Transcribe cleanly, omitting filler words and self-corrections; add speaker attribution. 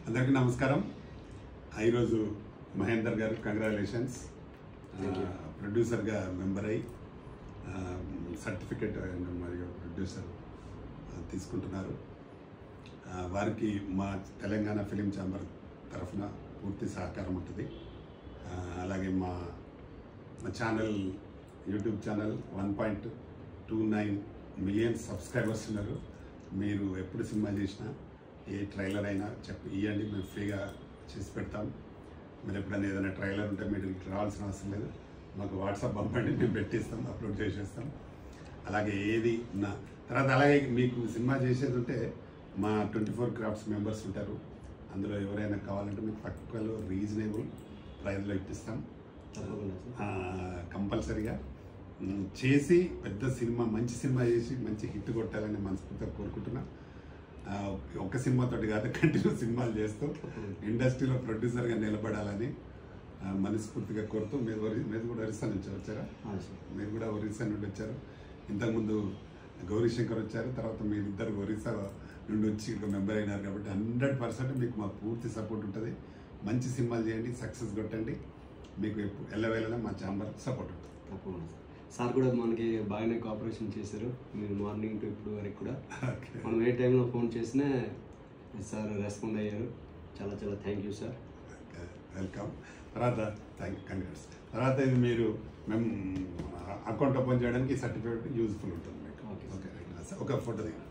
Speaker 1: అందరికీ నమస్కారం. ఈరోజు మహేందర్ గారు కంగ్రాచులేషన్స్. ప్రొడ్యూసర్గా మెంబర్ అయ్యి సర్టిఫికెట్ మరియు ప్రొడ్యూసర్ తీసుకుంటున్నారు. వారికి మా తెలంగాణ ఫిలిం ఛాంబర్ తరఫున పూర్తి సహకారం ఉంటుంది. అలాగే మా channel YouTube channel 1.29 million subscribers ఉన్నారు. మీరు ఎప్పుడు సినిమా చేసినా ఏ ట్రైలర్ అయినా ఇవ్వండి, మేము ఫ్రీగా చేసి పెడతాం. మీరు ఎప్పుడైనా ఏదైనా ట్రైలర్ ఉంటే మీరు రావాల్సిన అవసరం లేదు, మాకు వాట్సాప్ పంపండి, మేము పెట్టిస్తాం, అప్లోడ్ చేసేస్తాం. అలాగే ఏది ఉన్న తర్వాత అలాగే మీకు సినిమా చేసేది ఉంటే మా 24 క్రాఫ్ట్స్ మెంబర్స్ ఉంటారు. అందులో ఎవరైనా కావాలంటే మీకు తక్కువలో రీజనబుల్ ప్రైస్లో ఇప్పిస్తాం. కంపల్సరీగా చేసి పెద్ద సినిమా, మంచి సినిమా చేసి మంచి హిట్ కొట్టాలని మనస్ఫూర్తిగా కోరుకుంటున్నా. ఒక సినిమాతోటి కాదు, కంటిన్యూ సినిమాలు చేస్తూ ఇండస్ట్రీలో ప్రొడ్యూసర్గా నిలబడాలని మనస్ఫూర్తిగా కోరుతూ. మీరు కూడా ఒరిస్సా నుంచి వచ్చారా? మీరు కూడా ఒరిస్సా నుండి వచ్చారు. ఇంతకుముందు గౌరీశంకర్ వచ్చారు, తర్వాత మీరిద్దరు ఒరిస్సా నుండి వచ్చి ఇక్కడ మెంబర్ అయినారు. కాబట్టి 100% మీకు మా పూర్తి సపోర్ట్ ఉంటుంది. మంచి సినిమాలు చేయండి, సక్సెస్ కొట్టండి. మీకు ఎల్లవేళలా మా ఛాంబర్ సపోర్ట్ ఉంటుంది.
Speaker 2: తప్పకుండా సార్ కూడా మనకి బాగానే కోఆపరేషన్ చేశారు. మీరు మార్నింగ్ టు ఇప్పుడు వరకు కూడా మనం ఏ టైంలో ఫోన్ చేసినా సార్ రెస్పాండ్ అయ్యారు. చాలా చాలా థ్యాంక్ యూ సార్.
Speaker 1: వెల్కమ్. తర్వాత కంగ్రాట్స్. తర్వాత ఇది మీరు మేము అకౌంట్ ఓపెన్ చేయడానికి సర్టిఫికేట్ యూజ్ఫుల్ ఉంటుంది మీకు. ఓకే, ఒక ఫోటో దిగండి.